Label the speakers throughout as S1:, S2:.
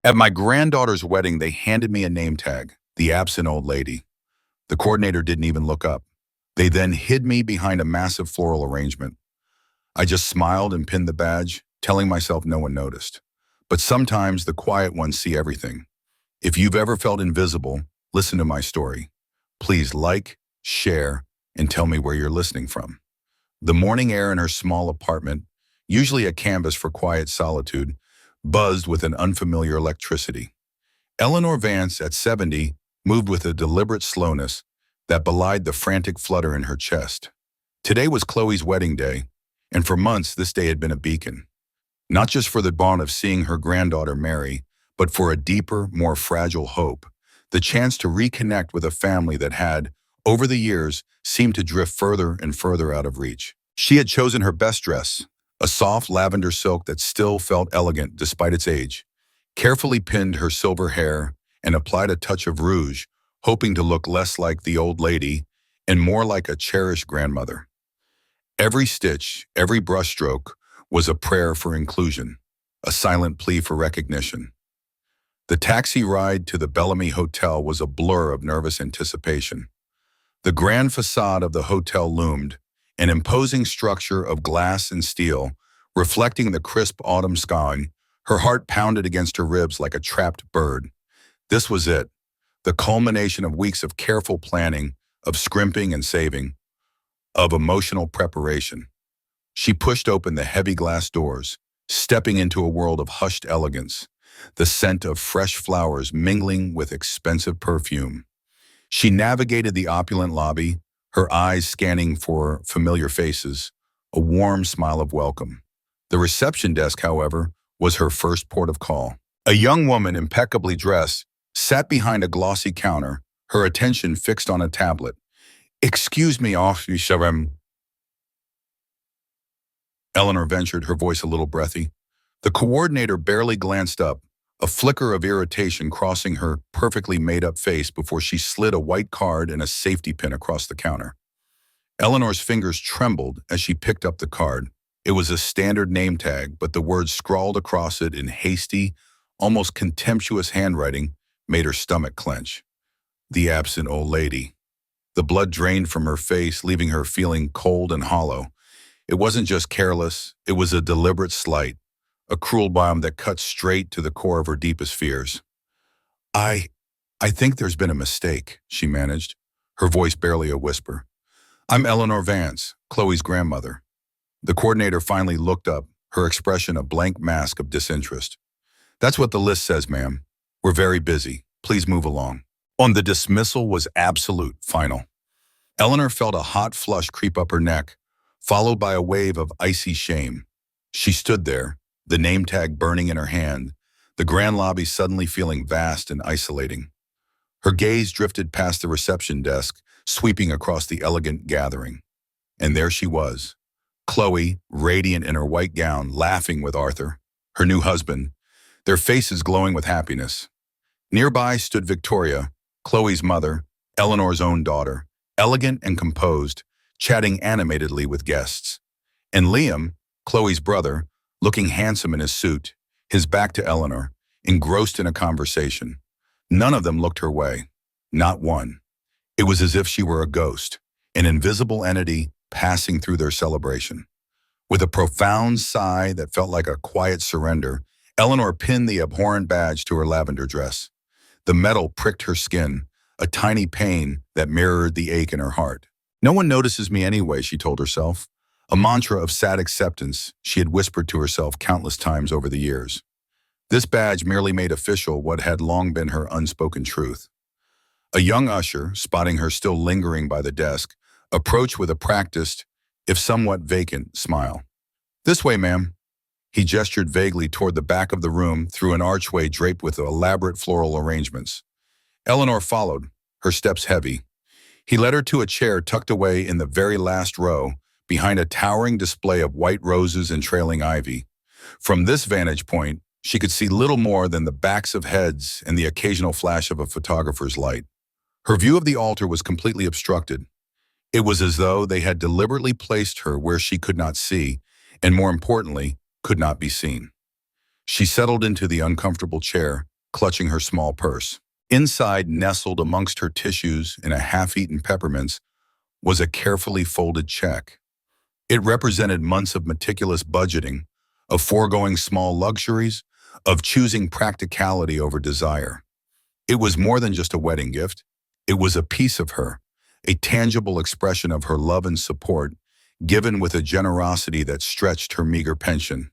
S1: At my granddaughter's wedding, they handed me a name tag, the absent old lady. The coordinator didn't even look up. They then hid me behind a massive floral arrangement. I just smiled and pinned the badge, telling myself no one noticed. But sometimes the quiet ones see everything. If you've ever felt invisible, listen to my story. Please like, share, and tell me where you're listening from. The morning air in her small apartment, usually a canvas for quiet solitude, buzzed with an unfamiliar electricity. Eleanor Vance, at 70, moved with a deliberate slowness that belied the frantic flutter in her chest. Today was Chloe's wedding day, and for months this day had been a beacon. Not just for the bond of seeing her granddaughter marry, but for a deeper, more fragile hope, the chance to reconnect with a family that had, over the years, seemed to drift further and further out of reach. She had chosen her best dress, a soft lavender silk that still felt elegant despite its age, carefully pinned her silver hair, and applied a touch of rouge, hoping to look less like the old lady and more like a cherished grandmother. Every stitch, every brushstroke was a prayer for inclusion, a silent plea for recognition. The taxi ride to the Bellamy Hotel was a blur of nervous anticipation. The grand facade of the hotel loomed, an imposing structure of glass and steel, reflecting the crisp autumn sky. Her heart pounded against her ribs like a trapped bird. This was it, the culmination of weeks of careful planning, of scrimping and saving, of emotional preparation. She pushed open the heavy glass doors, stepping into a world of hushed elegance, the scent of fresh flowers mingling with expensive perfume. She navigated the opulent lobby, her eyes scanning for familiar faces, a warm smile of welcome. The reception desk, however, was her first port of call. A young woman, impeccably dressed, sat behind a glossy counter, her attention fixed on a tablet. "Excuse me, officer." Eleanor ventured, her voice a little breathy. The coordinator barely glanced up, a flicker of irritation crossing her perfectly made-up face before she slid a white card and a safety pin across the counter. Eleanor's fingers trembled as she picked up the card. It was a standard name tag, but the words scrawled across it in hasty, almost contemptuous handwriting made her stomach clench. The absent old lady. The blood drained from her face, leaving her feeling cold and hollow. It wasn't just careless, it was a deliberate slight, a cruel bomb that cut straight to the core of her deepest fears. I think there's been a mistake," she managed, her voice barely a whisper. "I'm Eleanor Vance, Chloe's grandmother." The coordinator finally looked up, her expression a blank mask of disinterest. "That's what the list says, ma'am. We're very busy. Please move along." The dismissal was absolute, final. Eleanor felt a hot flush creep up her neck, followed by a wave of icy shame. She stood there, the name tag burning in her hand, the grand lobby suddenly feeling vast and isolating. Her gaze drifted past the reception desk, sweeping across the elegant gathering. And there she was, Chloe, radiant in her white gown, laughing with Arthur, her new husband, their faces glowing with happiness. Nearby stood Victoria, Chloe's mother, Eleanor's own daughter, elegant and composed, chatting animatedly with guests. And Liam, Chloe's brother, looking handsome in his suit, his back to Eleanor, engrossed in a conversation. None of them looked her way. Not one. It was as if she were a ghost, an invisible entity passing through their celebration. With a profound sigh that felt like a quiet surrender, Eleanor pinned the abhorrent badge to her lavender dress. The metal pricked her skin, a tiny pain that mirrored the ache in her heart. "No one notices me anyway," she told herself, a mantra of sad acceptance she had whispered to herself countless times over the years. This badge merely made official what had long been her unspoken truth. A young usher, spotting her still lingering by the desk, approached with a practiced, if somewhat vacant, smile. "This way, ma'am." He gestured vaguely toward the back of the room through an archway draped with elaborate floral arrangements. Eleanor followed, her steps heavy. He led her to a chair tucked away in the very last row, behind a towering display of white roses and trailing ivy. From this vantage point, she could see little more than the backs of heads and the occasional flash of a photographer's light. Her view of the altar was completely obstructed. It was as though they had deliberately placed her where she could not see, and more importantly, could not be seen. She settled into the uncomfortable chair, clutching her small purse. Inside, nestled amongst her tissues in a half-eaten peppermints, was a carefully folded check. It represented months of meticulous budgeting, of foregoing small luxuries, of choosing practicality over desire. It was more than just a wedding gift. It was a piece of her, a tangible expression of her love and support, given with a generosity that stretched her meager pension.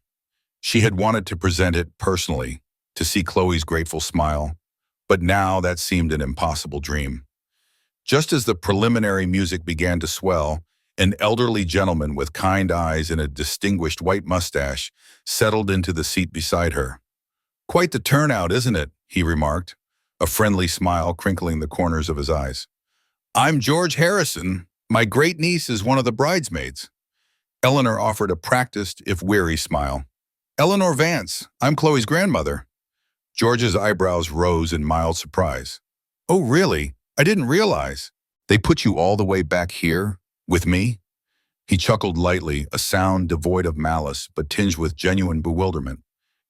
S1: She had wanted to present it personally, to see Chloe's grateful smile, but now that seemed an impossible dream. Just as the preliminary music began to swell, an elderly gentleman with kind eyes and a distinguished white mustache settled into the seat beside her. "Quite the turnout, isn't it?" he remarked, a friendly smile crinkling the corners of his eyes. "I'm George Harrison. My great-niece is one of the bridesmaids." Eleanor offered a practiced, if weary, smile. "Eleanor Vance. I'm Chloe's grandmother." George's eyebrows rose in mild surprise. "Oh, really? I didn't realize. They put you all the way back here, with me?" He chuckled lightly, a sound devoid of malice but tinged with genuine bewilderment.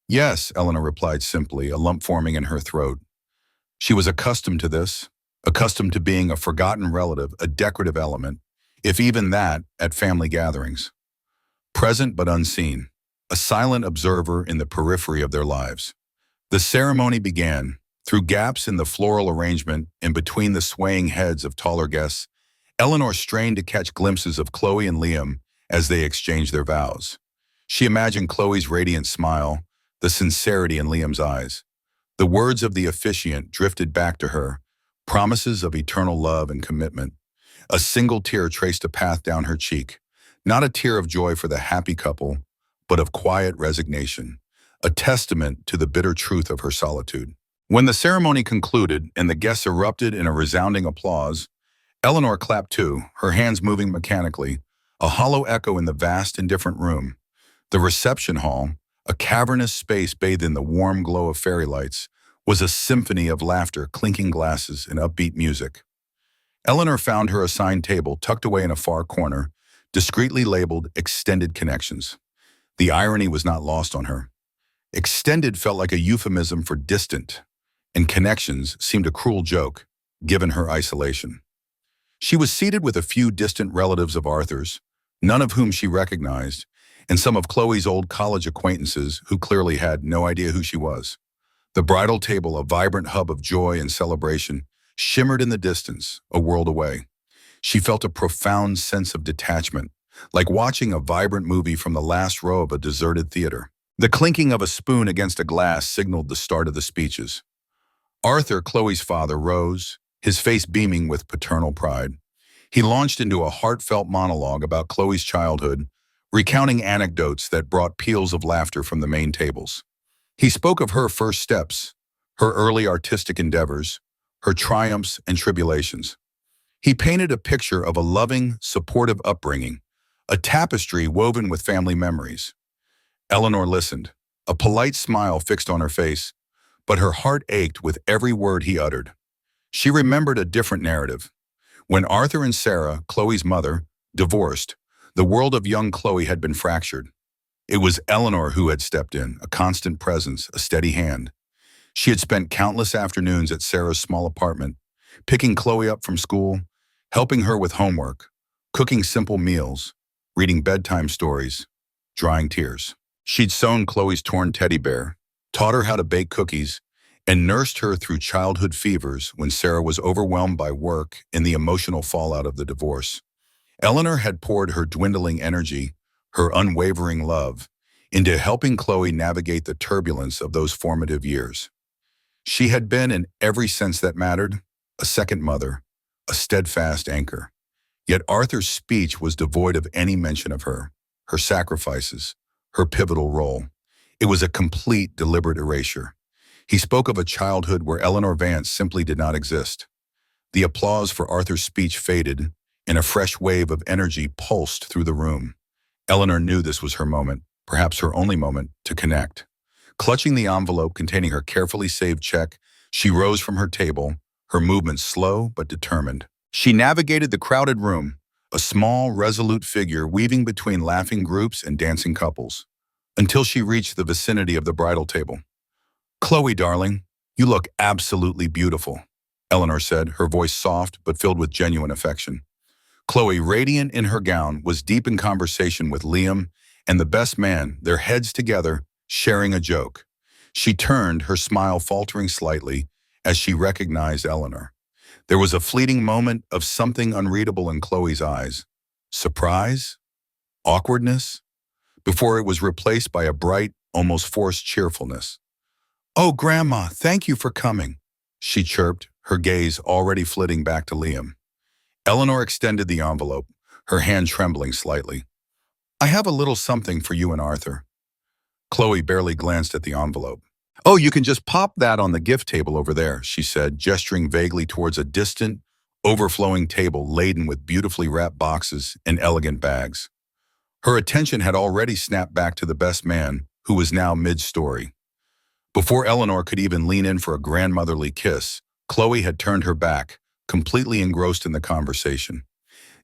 S1: "Yes," Eleanor replied simply, a lump forming in her throat. She was accustomed to this, accustomed to being a forgotten relative, a decorative element, if even that, at family gatherings. Present but unseen, a silent observer in the periphery of their lives. The ceremony began. Through gaps in the floral arrangement and between the swaying heads of taller guests, Eleanor strained to catch glimpses of Chloe and Liam as they exchanged their vows. She imagined Chloe's radiant smile, the sincerity in Liam's eyes. The words of the officiant drifted back to her, promises of eternal love and commitment. A single tear traced a path down her cheek, not a tear of joy for the happy couple, but of quiet resignation, a testament to the bitter truth of her solitude. When the ceremony concluded and the guests erupted in a resounding applause, Eleanor clapped too, her hands moving mechanically, a hollow echo in the vast, indifferent room. The reception hall, a cavernous space bathed in the warm glow of fairy lights, was a symphony of laughter, clinking glasses, and upbeat music. Eleanor found her assigned table tucked away in a far corner, discreetly labeled Extended Connections. The irony was not lost on her. Extended felt like a euphemism for distant, and connections seemed a cruel joke, given her isolation. She was seated with a few distant relatives of Arthur's, none of whom she recognized, and some of Chloe's old college acquaintances who clearly had no idea who she was. The bridal table, a vibrant hub of joy and celebration, shimmered in the distance, a world away. She felt a profound sense of detachment, like watching a vibrant movie from the last row of a deserted theater. The clinking of a spoon against a glass signaled the start of the speeches. Arthur, Chloe's father, rose, his face beaming with paternal pride. He launched into a heartfelt monologue about Chloe's childhood, recounting anecdotes that brought peals of laughter from the main tables. He spoke of her first steps, her early artistic endeavors, her triumphs and tribulations. He painted a picture of a loving, supportive upbringing, a tapestry woven with family memories. Eleanor listened, a polite smile fixed on her face, but her heart ached with every word he uttered. She remembered a different narrative. When Arthur and Sarah, Chloe's mother, divorced, the world of young Chloe had been fractured. It was Eleanor who had stepped in, a constant presence, a steady hand. She had spent countless afternoons at Sarah's small apartment, picking Chloe up from school, helping her with homework, cooking simple meals, reading bedtime stories, drying tears. She'd sewn Chloe's torn teddy bear, taught her how to bake cookies, and nursed her through childhood fevers when Sarah was overwhelmed by work and the emotional fallout of the divorce. Eleanor had poured her dwindling energy, her unwavering love, into helping Chloe navigate the turbulence of those formative years. She had been, in every sense that mattered, a second mother, a steadfast anchor. Yet Arthur's speech was devoid of any mention of her sacrifices, her pivotal role. It was a complete, deliberate erasure. He spoke of a childhood where Eleanor Vance simply did not exist. The applause for Arthur's speech faded, and a fresh wave of energy pulsed through the room. Eleanor knew this was her moment, perhaps her only moment, to connect. Clutching the envelope containing her carefully saved check, she rose from her table, her movements slow but determined. She navigated the crowded room, a small, resolute figure weaving between laughing groups and dancing couples, until she reached the vicinity of the bridal table. "Chloe, darling," "You look absolutely beautiful," Eleanor said, her voice soft but filled with genuine affection. Chloe, radiant in her gown, was deep in conversation with Liam and the best man, their heads together, sharing a joke. She turned, her smile faltering slightly as she recognized Eleanor. There was a fleeting moment of something unreadable in Chloe's eyes. Surprise? Awkwardness? Before it was replaced by a bright, almost forced cheerfulness. "Oh, Grandma, thank you for coming," she chirped, her gaze already flitting back to Liam. Eleanor extended the envelope, her hand trembling slightly. "I have a little something for you and Arthur." Chloe barely glanced at the envelope. "Oh, you can just pop that on the gift table over there," she said, gesturing vaguely towards a distant, overflowing table laden with beautifully wrapped boxes and elegant bags. Her attention had already snapped back to the best man, who was now mid-story. Before Eleanor could even lean in for a grandmotherly kiss, Chloe had turned her back, completely engrossed in the conversation.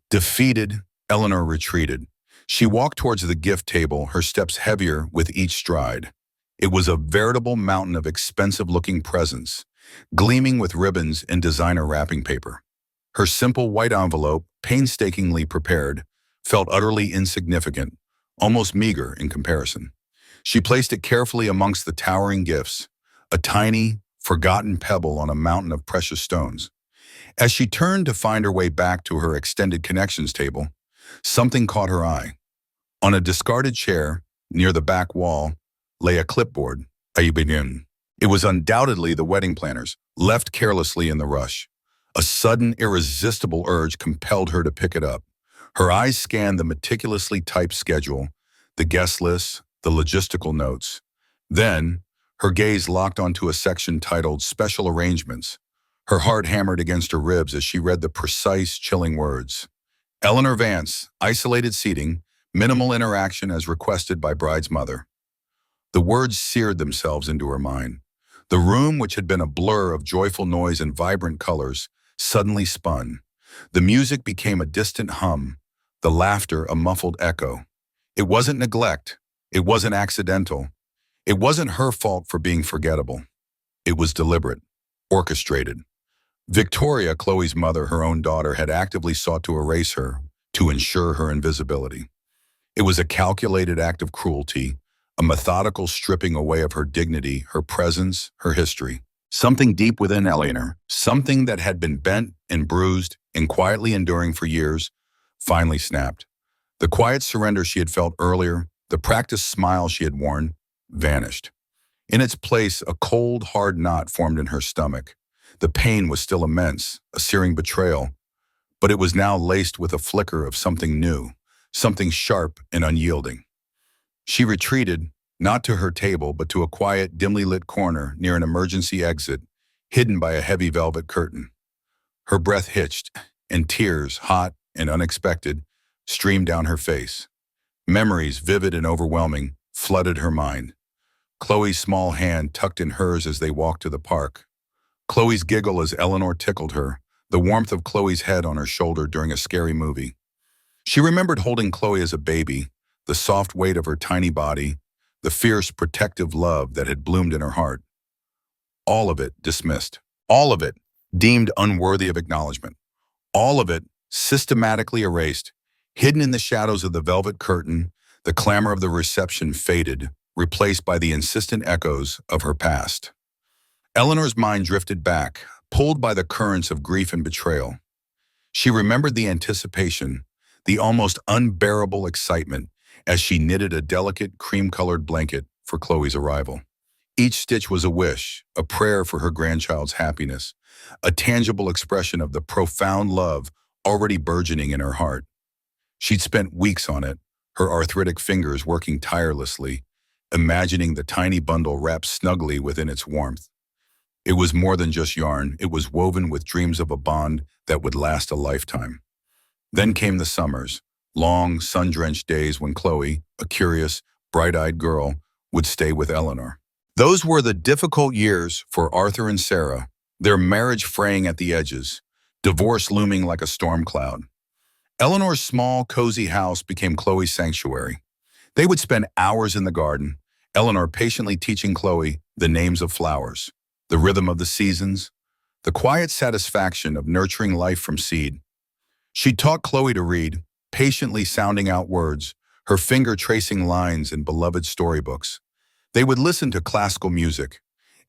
S1: Defeated, Eleanor retreated. She walked towards the gift table, her steps heavier with each stride. It was a veritable mountain of expensive-looking presents, gleaming with ribbons and designer wrapping paper. Her simple white envelope, painstakingly prepared, felt utterly insignificant, almost meager in comparison. She placed it carefully amongst the towering gifts, a tiny, forgotten pebble on a mountain of precious stones. As she turned to find her way back to her extended connections table, something caught her eye. On a discarded chair, near the back wall, lay a clipboard. It was undoubtedly the wedding planner's, left carelessly in the rush. A sudden, irresistible urge compelled her to pick it up. Her eyes scanned the meticulously typed schedule, the guest list, the logistical notes. Then, her gaze locked onto a section titled Special Arrangements. Her heart hammered against her ribs as she read the precise, chilling words. Eleanor Vance, isolated seating, minimal interaction as requested by bride's mother. The words seared themselves into her mind. The room, which had been a blur of joyful noise and vibrant colors, suddenly spun. The music became a distant hum, the laughter a muffled echo. It wasn't neglect. It wasn't accidental. It wasn't her fault for being forgettable. It was deliberate, orchestrated. Victoria, Chloe's mother, her own daughter, had actively sought to erase her, to ensure her invisibility. It was a calculated act of cruelty, a methodical stripping away of her dignity, her presence, her history. Something deep within Eleanor, something that had been bent and bruised and quietly enduring for years, finally snapped. The quiet surrender she had felt earlier, the practiced smile she had worn, vanished. In its place, a cold, hard knot formed in her stomach. The pain was still immense, a searing betrayal, but it was now laced with a flicker of something new, something sharp and unyielding. She retreated, not to her table, but to a quiet, dimly lit corner near an emergency exit, hidden by a heavy velvet curtain. Her breath hitched, and tears, hot and unexpected, streamed down her face. Memories, vivid and overwhelming, flooded her mind. Chloe's small hand tucked in hers as they walked to the park. Chloe's giggle as Eleanor tickled her, the warmth of Chloe's head on her shoulder during a scary movie. She remembered holding Chloe as a baby, the soft weight of her tiny body, the fierce, protective love that had bloomed in her heart. All of it dismissed. All of it deemed unworthy of acknowledgement. All of it systematically erased. Hidden in the shadows of the velvet curtain, the clamor of the reception faded, replaced by the insistent echoes of her past. Eleanor's mind drifted back, pulled by the currents of grief and betrayal. She remembered the anticipation, the almost unbearable excitement, as she knitted a delicate, cream-colored blanket for Chloe's arrival. Each stitch was a wish, a prayer for her grandchild's happiness, a tangible expression of the profound love already burgeoning in her heart. She'd spent weeks on it, her arthritic fingers working tirelessly, imagining the tiny bundle wrapped snugly within its warmth. It was more than just yarn, it was woven with dreams of a bond that would last a lifetime. Then came the summers, long, sun-drenched days when Chloe, a curious, bright-eyed girl, would stay with Eleanor. Those were the difficult years for Arthur and Sarah, their marriage fraying at the edges, divorce looming like a storm cloud. Eleanor's small, cozy house became Chloe's sanctuary. They would spend hours in the garden, Eleanor patiently teaching Chloe the names of flowers, the rhythm of the seasons, the quiet satisfaction of nurturing life from seed. She taught Chloe to read, patiently sounding out words, her finger tracing lines in beloved storybooks. They would listen to classical music,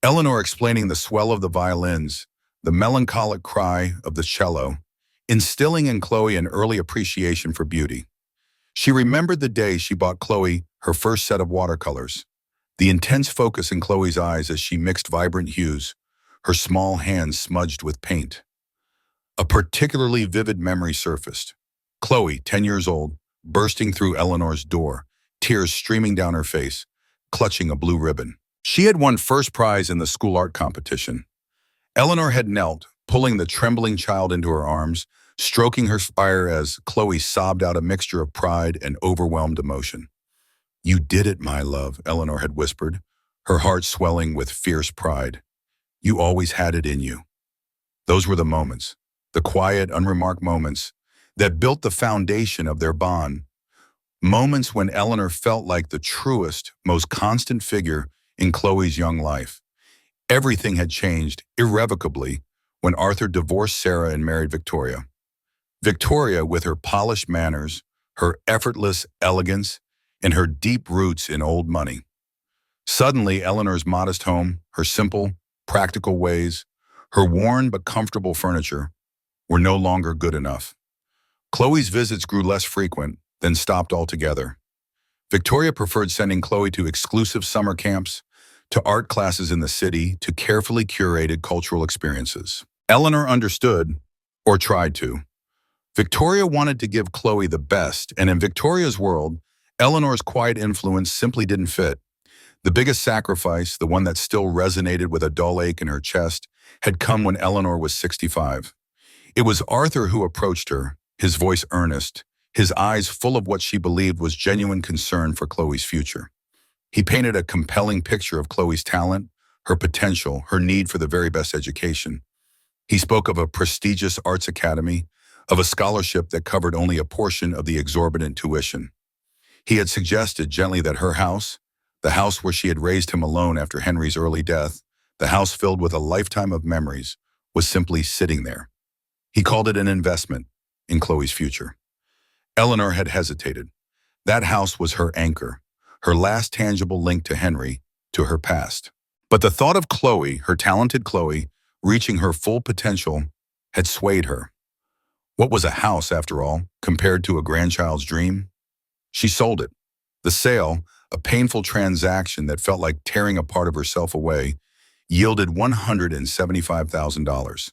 S1: Eleanor explaining the swell of the violins, the melancholic cry of the cello, instilling in Chloe an early appreciation for beauty. She remembered the day she bought Chloe her first set of watercolors, the intense focus in Chloe's eyes as she mixed vibrant hues, her small hands smudged with paint. A particularly vivid memory surfaced. Chloe, 10 years old, bursting through Eleanor's door, tears streaming down her face, clutching a blue ribbon. She had won first prize in the school art competition. Eleanor had knelt, pulling the trembling child into her arms, stroking her fire as Chloe sobbed out a mixture of pride and overwhelmed emotion. "You did it, my love," Eleanor had whispered, her heart swelling with fierce pride. "You always had it in you." Those were the moments, the quiet, unremarked moments that built the foundation of their bond. Moments when Eleanor felt like the truest, most constant figure in Chloe's young life. Everything had changed irrevocably when Arthur divorced Sarah and married Victoria. Victoria, with her polished manners, her effortless elegance, and her deep roots in old money. Suddenly, Eleanor's modest home, her simple, practical ways, her worn but comfortable furniture, were no longer good enough. Chloe's visits grew less frequent, then stopped altogether. Victoria preferred sending Chloe to exclusive summer camps, to art classes in the city, to carefully curated cultural experiences. Eleanor understood, or tried to. Victoria wanted to give Chloe the best, and in Victoria's world, Eleanor's quiet influence simply didn't fit. The biggest sacrifice, the one that still resonated with a dull ache in her chest, had come when Eleanor was 65. It was Arthur who approached her, his voice earnest, his eyes full of what she believed was genuine concern for Chloe's future. He painted a compelling picture of Chloe's talent, her potential, her need for the very best education. He spoke of a prestigious arts academy, of a scholarship that covered only a portion of the exorbitant tuition. He had suggested gently that her house, the house where she had raised him alone after Henry's early death, the house filled with a lifetime of memories, was simply sitting there. He called it an investment in Chloe's future. Eleanor had hesitated. That house was her anchor, her last tangible link to Henry, to her past. But the thought of Chloe, her talented Chloe, reaching her full potential, had swayed her. What was a house, after all, compared to a grandchild's dream? She sold it. The sale, a painful transaction that felt like tearing a part of herself away, yielded $175,000.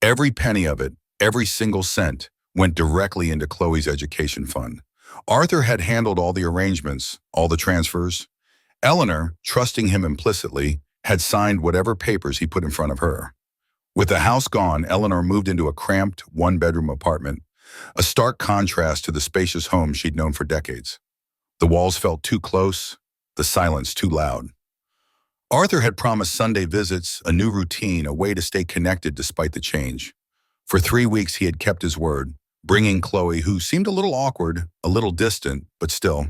S1: Every penny of it, every single cent, went directly into Chloe's education fund. Arthur had handled all the arrangements, all the transfers. Eleanor, trusting him implicitly, had signed whatever papers he put in front of her. With the house gone, Eleanor moved into a cramped, one-bedroom apartment, a stark contrast to the spacious home she'd known for decades. The walls felt too close, the silence too loud. Arthur had promised Sunday visits, a new routine, a way to stay connected despite the change. For 3 weeks he had kept his word, bringing Chloe, who seemed a little awkward, a little distant, but still,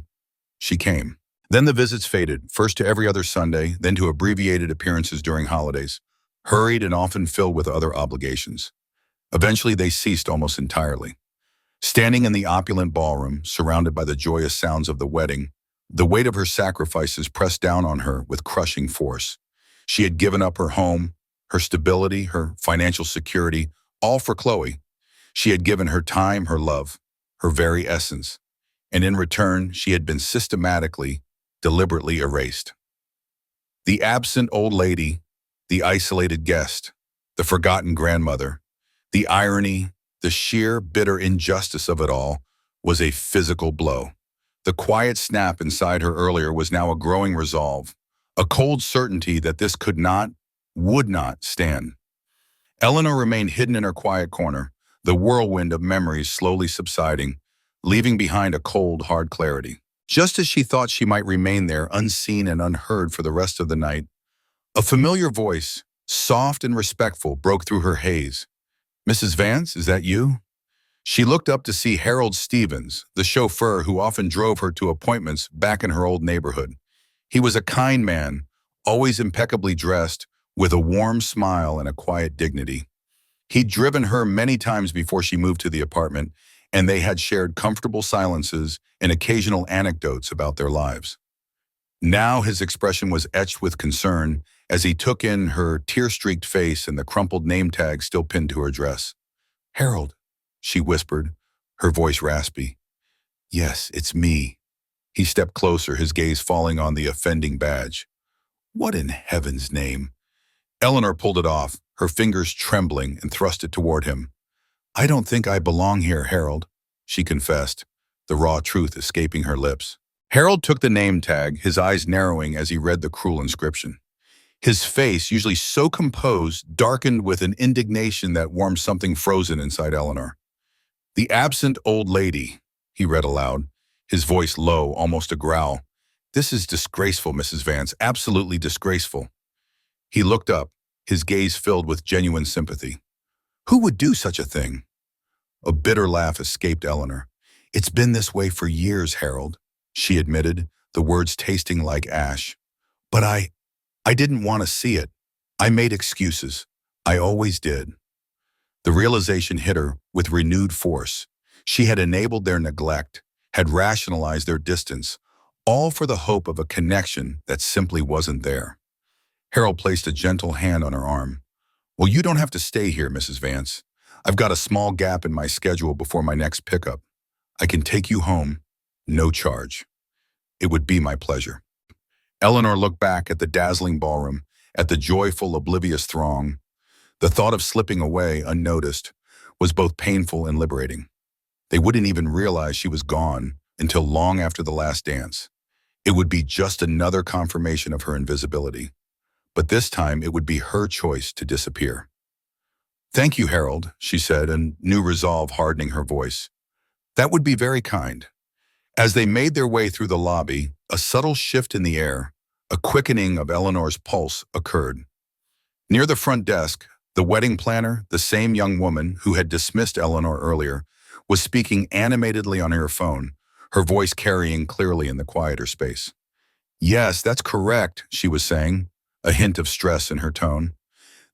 S1: she came. Then the visits faded, first to every other Sunday, then to abbreviated appearances during holidays, hurried and often filled with other obligations. Eventually they ceased almost entirely. Standing in the opulent ballroom, surrounded by the joyous sounds of the wedding, the weight of her sacrifices pressed down on her with crushing force. She had given up her home, her stability, her financial security, all for Chloe. She had given her time, her love, her very essence, and in return she had been systematically, deliberately erased. The absent old lady, the isolated guest, the forgotten grandmother, the irony, the sheer, bitter injustice of it all was a physical blow. The quiet snap inside her earlier was now a growing resolve, a cold certainty that this could not, would not stand. Eleanor remained hidden in her quiet corner, the whirlwind of memories slowly subsiding, leaving behind a cold, hard clarity. Just as she thought she might remain there, unseen and unheard for the rest of the night, a familiar voice, soft and respectful, broke through her haze. "Mrs. Vance, is that you?" She looked up to see Harold Stevens, the chauffeur who often drove her to appointments back in her old neighborhood. He was a kind man, always impeccably dressed, with a warm smile and a quiet dignity. He'd driven her many times before she moved to the apartment, and they had shared comfortable silences and occasional anecdotes about their lives. Now his expression was etched with concern as he took in her tear-streaked face and the crumpled name tag still pinned to her dress. "Harold," she whispered, her voice raspy. "Yes, it's me." He stepped closer, his gaze falling on the offending badge. "What in heaven's name?" Eleanor pulled it off, her fingers trembling, and thrust it toward him. "I don't think I belong here, Harold," she confessed, the raw truth escaping her lips. Harold took the name tag, his eyes narrowing as he read the cruel inscription. His face, usually so composed, darkened with an indignation that warmed something frozen inside Eleanor. "The absent old lady," he read aloud, his voice low, almost a growl. "This is disgraceful, Mrs. Vance, absolutely disgraceful." He looked up, his gaze filled with genuine sympathy. "Who would do such a thing?" A bitter laugh escaped Eleanor. "It's been this way for years, Harold," she admitted, the words tasting like ash. "But I didn't want to see it. I made excuses. I always did." The realization hit her with renewed force. She had enabled their neglect, had rationalized their distance, all for the hope of a connection that simply wasn't there. Harold placed a gentle hand on her arm. "Well, you don't have to stay here, Mrs. Vance. I've got a small gap in my schedule before my next pickup. I can take you home, no charge." "It would be my pleasure." Eleanor looked back at the dazzling ballroom, at the joyful, oblivious throng. The thought of slipping away unnoticed was both painful and liberating. They wouldn't even realize she was gone until long after the last dance. It would be just another confirmation of her invisibility. But this time it would be her choice to disappear. "Thank you, Harold," she said, a new resolve hardening her voice. "That would be very kind." As they made their way through the lobby, a subtle shift in the air, a quickening of Eleanor's pulse occurred. Near the front desk, the wedding planner, the same young woman who had dismissed Eleanor earlier, was speaking animatedly on her phone, her voice carrying clearly in the quieter space. "Yes, that's correct," she was saying, a hint of stress in her tone.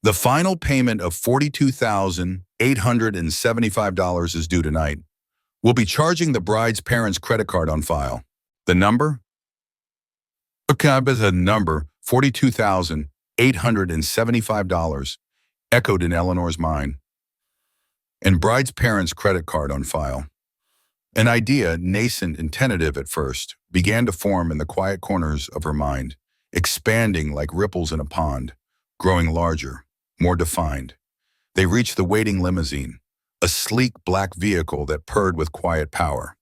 S1: "The final payment of $42,875 is due tonight. We'll be charging the bride's parents' credit card on file." "The number?" "Okay, but the number, $42,875, echoed in Eleanor's mind. "And bride's parents' credit card on file." An idea, nascent and tentative at first, began to form in the quiet corners of her mind, expanding like ripples in a pond, growing larger, more defined. They reached the waiting limousine, a sleek black vehicle that purred with quiet power.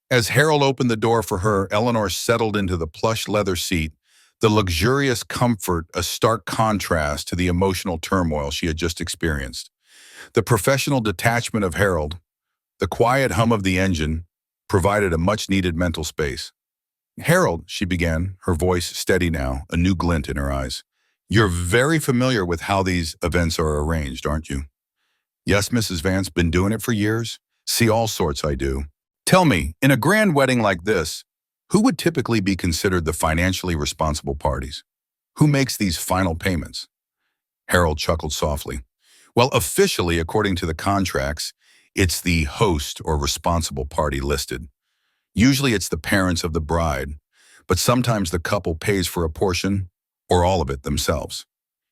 S1: As Harold opened the door for her, Eleanor settled into the plush leather seat, the luxurious comfort a stark contrast to the emotional turmoil she had just experienced. The professional detachment of Harold, the quiet hum of the engine, provided a much-needed mental space. "Harold," she began, her voice steady now, a new glint in her eyes. "You're very familiar with how these events are arranged, aren't you?" "Yes, Mrs. Vance, been doing it for years. See all sorts, I do." "Tell me, in a grand wedding like this, who would typically be considered the financially responsible parties? Who makes these final payments?" Harold chuckled softly. "Well, officially, according to the contracts, it's the host or responsible party listed. Usually it's the parents of the bride, but sometimes the couple pays for a portion or all of it themselves.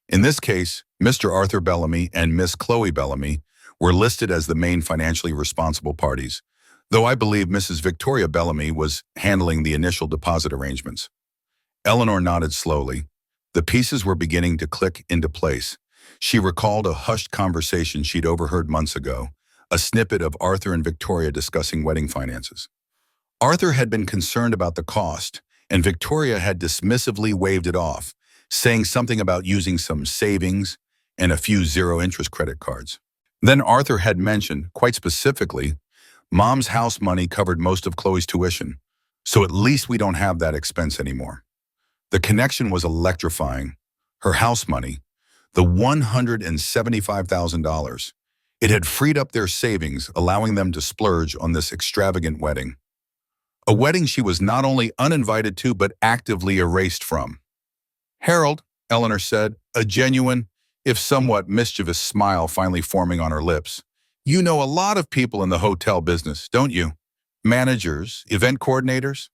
S1: In this case, Mr. Arthur Bellamy and Miss Chloe Bellamy were listed as the main financially responsible parties, though I believe Mrs. Victoria Bellamy was handling the initial deposit arrangements." Eleanor nodded slowly. The pieces were beginning to click into place. She recalled a hushed conversation she'd overheard months ago, a snippet of Arthur and Victoria discussing wedding finances. Arthur had been concerned about the cost, and Victoria had dismissively waved it off, saying something about using some savings and a few zero-interest credit cards. Then Arthur had mentioned, quite specifically, Mom's house money covered most of Chloe's tuition, so at least we don't have that expense anymore. The connection was electrifying. Her house money, the $175,000. It had freed up their savings, allowing them to splurge on this extravagant wedding. A wedding she was not only uninvited to, but actively erased from. "Harold," Eleanor said, a genuine, if somewhat mischievous smile finally forming on her lips. You know a lot of people in the hotel business, don't you? Managers, event coordinators?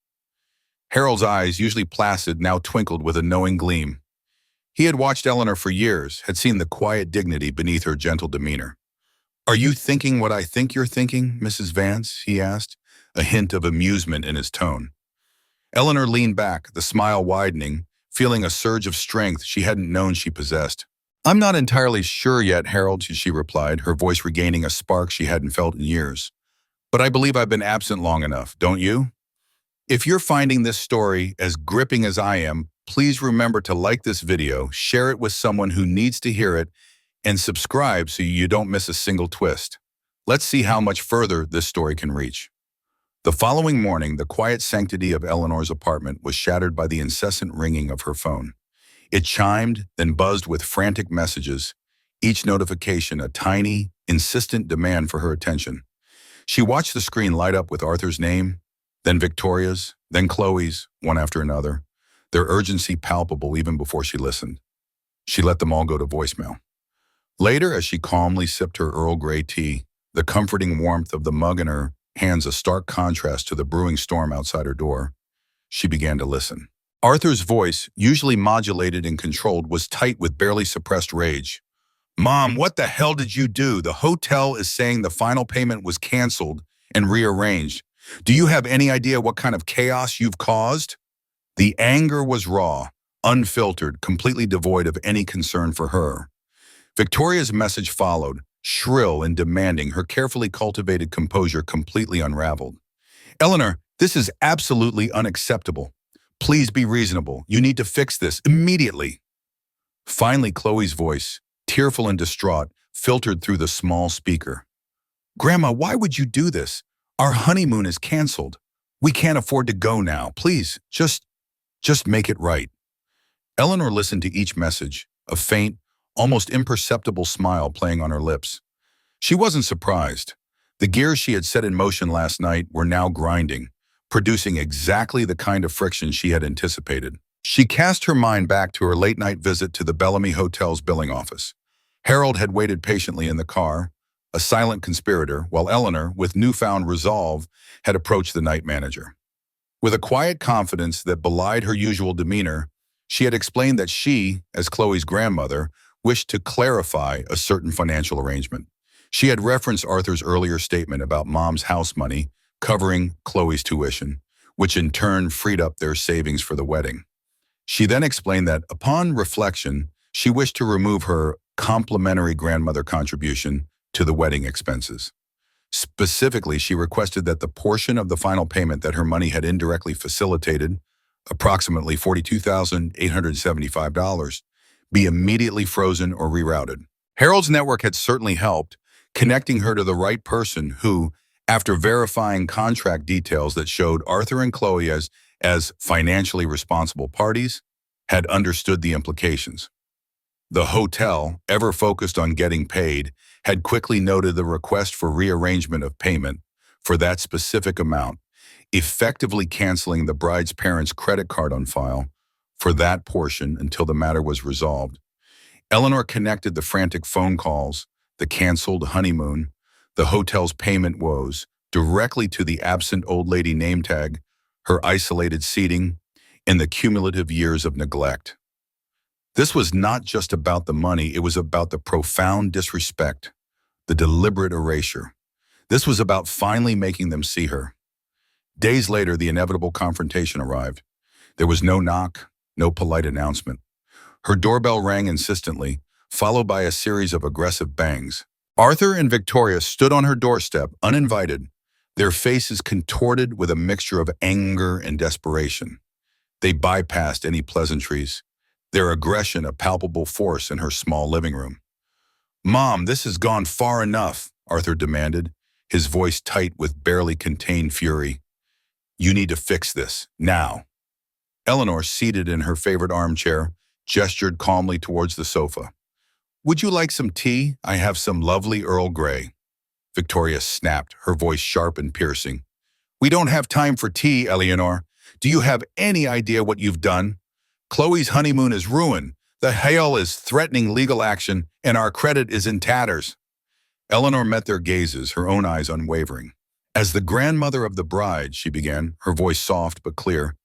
S1: Harold's eyes, usually placid, now twinkled with a knowing gleam. He had watched Eleanor for years, had seen the quiet dignity beneath her gentle demeanor. Are you thinking what I think you're thinking, Mrs. Vance? He asked, a hint of amusement in his tone. Eleanor leaned back, the smile widening, feeling a surge of strength she hadn't known she possessed. I'm not entirely sure yet, Harold, she replied, her voice regaining a spark she hadn't felt in years. But I believe I've been absent long enough, don't you? If you're finding this story as gripping as I am, please remember to like this video, share it with someone who needs to hear it, and subscribe so you don't miss a single twist. Let's see how much further this story can reach. The following morning, the quiet sanctity of Eleanor's apartment was shattered by the incessant ringing of her phone. It chimed, then buzzed with frantic messages, each notification a tiny, insistent demand for her attention. She watched the screen light up with Arthur's name, then Victoria's, then Chloe's, one after another, their urgency palpable even before she listened. She let them all go to voicemail. Later, as she calmly sipped her Earl Grey tea, the comforting warmth of the mug in her hands a stark contrast to the brewing storm outside her door, she began to listen. Arthur's voice, usually modulated and controlled, was tight with barely suppressed rage. Mom, what the hell did you do? The hotel is saying the final payment was canceled and rearranged. Do you have any idea what kind of chaos you've caused? The anger was raw, unfiltered, completely devoid of any concern for her. Victoria's message followed, shrill and demanding, her carefully cultivated composure completely unraveled. Eleanor, this is absolutely unacceptable. Please be reasonable. You need to fix this immediately. Finally, Chloe's voice, tearful and distraught, filtered through the small speaker. Grandma, why would you do this? Our honeymoon is canceled. We can't afford to go now. Please, just make it right. Eleanor listened to each message, a faint, almost imperceptible smile playing on her lips. She wasn't surprised. The gears she had set in motion last night were now grinding, producing exactly the kind of friction she had anticipated. She cast her mind back to her late-night visit to the Bellamy Hotel's billing office. Harold had waited patiently in the car, a silent conspirator, while Eleanor, with newfound resolve, had approached the night manager. With a quiet confidence that belied her usual demeanor, she had explained that she, as Chloe's grandmother, wished to clarify a certain financial arrangement. She had referenced Arthur's earlier statement about Mom's house money covering Chloe's tuition, which in turn freed up their savings for the wedding. She then explained that, upon reflection, she wished to remove her complimentary grandmother contribution to the wedding expenses. Specifically, she requested that the portion of the final payment that her money had indirectly facilitated, approximately $42,875, be immediately frozen or rerouted. Harold's network had certainly helped, connecting her to the right person who, after verifying contract details that showed Arthur and Chloe as financially responsible parties, had understood the implications. The hotel, ever focused on getting paid, had quickly noted the request for rearrangement of payment for that specific amount, effectively canceling the bride's parents' credit card on file for that portion until the matter was resolved. Eleanor connected the frantic phone calls, the canceled honeymoon, the hotel's payment woes, directly to the absent old lady name tag, her isolated seating, and the cumulative years of neglect. This was not just about the money, it was about the profound disrespect, the deliberate erasure. This was about finally making them see her. Days later, the inevitable confrontation arrived. There was no knock, no polite announcement. Her doorbell rang insistently, followed by a series of aggressive bangs. Arthur and Victoria stood on her doorstep, uninvited, their faces contorted with a mixture of anger and desperation. They bypassed any pleasantries, their aggression a palpable force in her small living room. Mom, this has gone far enough, Arthur demanded, his voice tight with barely contained fury. You need to fix this, now. Eleanor, seated in her favorite armchair, gestured calmly towards the sofa. Would you like some tea? I have some lovely Earl Grey. Victoria snapped, her voice sharp and piercing. We don't have time for tea, Eleanor. Do you have any idea what you've done? Chloe's honeymoon is ruined. The hail is threatening legal action, and our credit is in tatters. Eleanor met their gazes, her own eyes unwavering. As the grandmother of the bride, she began, her voice soft but clear,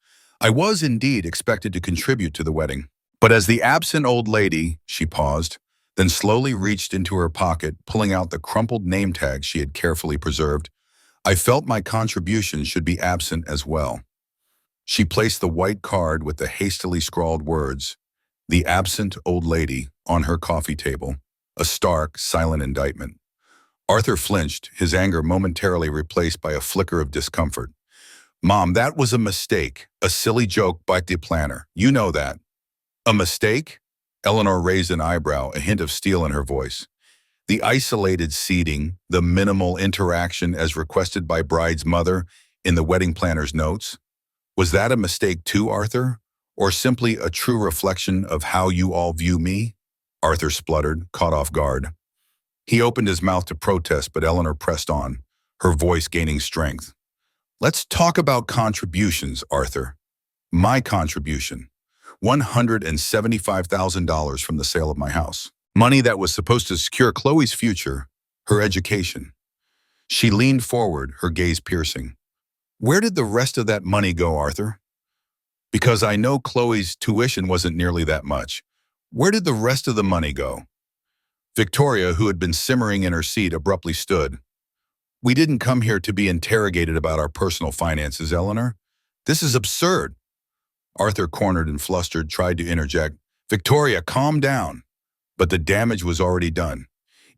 S1: I was indeed expected to contribute to the wedding. But as the absent old lady, she paused, then slowly reached into her pocket, pulling out the crumpled name tag she had carefully preserved. I felt my contribution should be absent as well. She placed the white card with the hastily scrawled words, the absent old lady, on her coffee table, a stark, silent indictment. Arthur flinched, his anger momentarily replaced by a flicker of discomfort. Mom, that was a mistake, a silly joke by the planner. You know that. A mistake? Eleanor raised an eyebrow, a hint of steel in her voice. The isolated seating, the minimal interaction as requested by bride's mother in the wedding planner's notes. Was that a mistake too, Arthur? Or simply a true reflection of how you all view me? Arthur spluttered, caught off guard. He opened his mouth to protest, but Eleanor pressed on, her voice gaining strength. Let's talk about contributions, Arthur. My contribution. $175,000 from the sale of my house. Money that was supposed to secure Chloe's future, her education. She leaned forward, her gaze piercing. Where did the rest of that money go, Arthur? Because I know Chloe's tuition wasn't nearly that much. Where did the rest of the money go? Victoria, who had been simmering in her seat, abruptly stood. We didn't come here to be interrogated about our personal finances, Eleanor. This is absurd. Arthur, cornered and flustered, tried to interject. Victoria, calm down. But the damage was already done.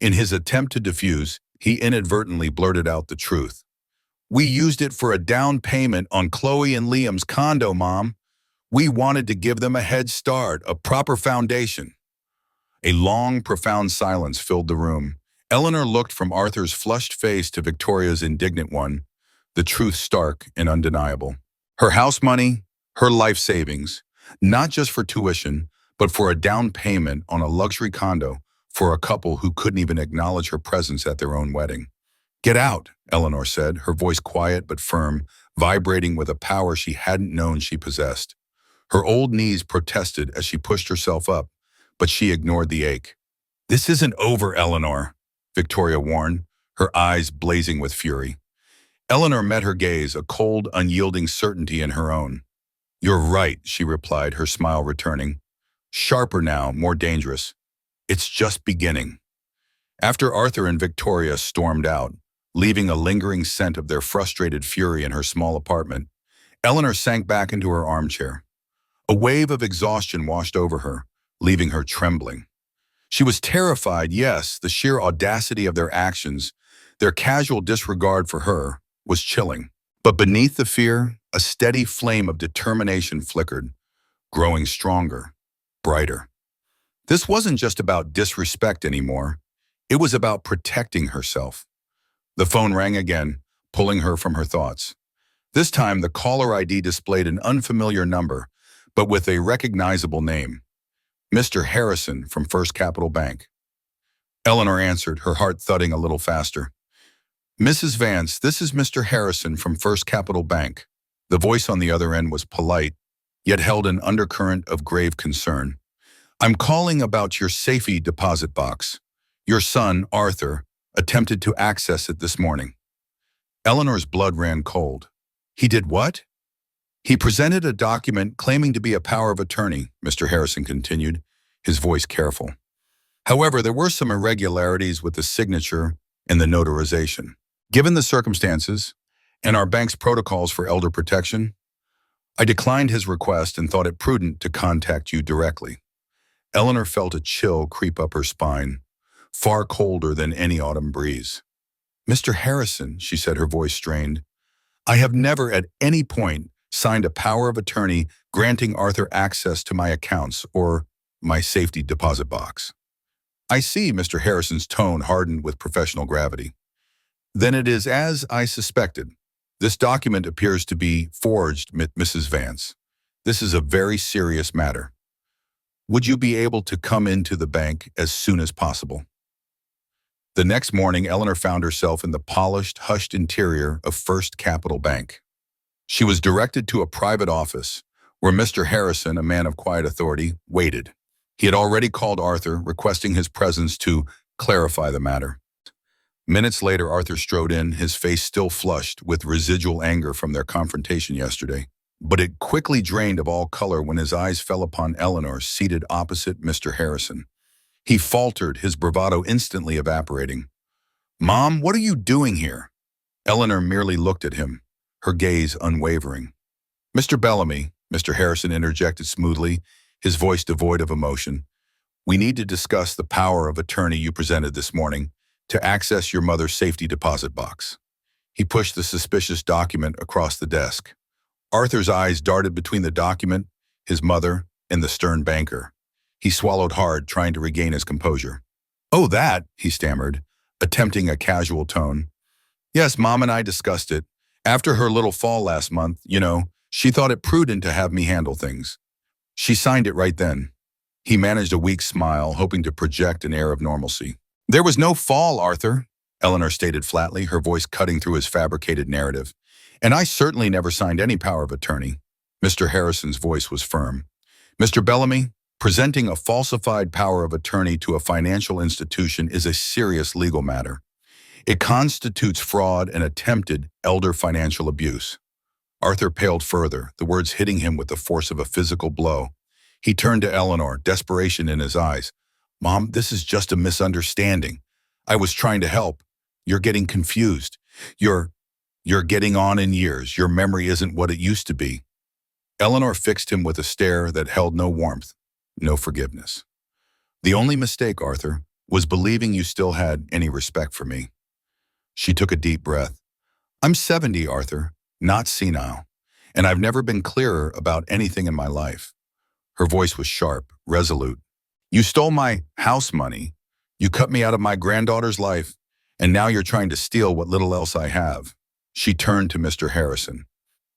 S1: In his attempt to diffuse, he inadvertently blurted out the truth. We used it for a down payment on Chloe and Liam's condo, Mom. We wanted to give them a head start, a proper foundation. A long, profound silence filled the room. Eleanor looked from Arthur's flushed face to Victoria's indignant one, the truth stark and undeniable. Her house money, her life savings, not just for tuition, but for a down payment on a luxury condo for a couple who couldn't even acknowledge her presence at their own wedding. Get out, Eleanor said, her voice quiet but firm, vibrating with a power she hadn't known she possessed. Her old knees protested as she pushed herself up, but she ignored the ache. This isn't over, Eleanor, Victoria warned, her eyes blazing with fury. Eleanor met her gaze, a cold, unyielding certainty in her own. You're right, she replied, her smile returning. Sharper now, more dangerous. It's just beginning. After Arthur and Victoria stormed out, leaving a lingering scent of their frustrated fury in her small apartment, Eleanor sank back into her armchair. A wave of exhaustion washed over her, leaving her trembling. She was terrified, yes, the sheer audacity of their actions, their casual disregard for her, was chilling. But beneath the fear, a steady flame of determination flickered, growing stronger, brighter. This wasn't just about disrespect anymore. It was about protecting herself. The phone rang again, pulling her from her thoughts. This time, the caller ID displayed an unfamiliar number, but with a recognizable name. Mr. Harrison from First Capital Bank. Eleanor answered, her heart thudding a little faster. Mrs. Vance, this is Mr. Harrison from First Capital Bank. The voice on the other end was polite, yet held an undercurrent of grave concern. I'm calling about your safety deposit box. Your son, Arthur, attempted to access it this morning. Eleanor's blood ran cold. He did what? He presented a document claiming to be a power of attorney, Mr. Harrison continued, his voice careful. However, there were some irregularities with the signature and the notarization. Given the circumstances and our bank's protocols for elder protection, I declined his request and thought it prudent to contact you directly. Eleanor felt a chill creep up her spine, far colder than any autumn breeze. Mr. Harrison, she said, her voice strained, I have never at any point signed a power of attorney granting Arthur access to my accounts or my safety deposit box. I see, Mr. Harrison's tone hardened with professional gravity. Then it is as I suspected. This document appears to be forged, Mrs. Vance. This is a very serious matter. Would you be able to come into the bank as soon as possible? The next morning, Eleanor found herself in the polished, hushed interior of First Capital Bank. She was directed to a private office where Mr. Harrison, a man of quiet authority, waited. He had already called Arthur, requesting his presence to clarify the matter. Minutes later, Arthur strode in, his face still flushed with residual anger from their confrontation yesterday. But it quickly drained of all color when his eyes fell upon Eleanor, seated opposite Mr. Harrison. He faltered, his bravado instantly evaporating. "Mom, what are you doing here?" Eleanor merely looked at him, her gaze unwavering. "Mr. Bellamy," Mr. Harrison interjected smoothly, his voice devoid of emotion, "we need to discuss the power of attorney you presented this morning to access your mother's safety deposit box." He pushed the suspicious document across the desk. Arthur's eyes darted between the document, his mother, and the stern banker. He swallowed hard, trying to regain his composure. "Oh, that," he stammered, attempting a casual tone. "Yes, Mom and I discussed it. After her little fall last month, she thought it prudent to have me handle things. She signed it right then." He managed a weak smile, hoping to project an air of normalcy. "There was no fall, Arthur," Eleanor stated flatly, her voice cutting through his fabricated narrative. "And I certainly never signed any power of attorney." Mr. Harrison's voice was firm. "Mr. Bellamy, presenting a falsified power of attorney to a financial institution is a serious legal matter. It constitutes fraud and attempted elder financial abuse." Arthur paled further, the words hitting him with the force of a physical blow. He turned to Eleanor, desperation in his eyes. "Mom, this is just a misunderstanding. I was trying to help. You're getting confused. You're getting on in years. Your memory isn't what it used to be." Eleanor fixed him with a stare that held no warmth, no forgiveness. "The only mistake, Arthur, was believing you still had any respect for me." She took a deep breath. "I'm 70, Arthur, not senile, and I've never been clearer about anything in my life." Her voice was sharp, resolute. "You stole my house money. You cut me out of my granddaughter's life, and now you're trying to steal what little else I have." She turned to Mr. Harrison.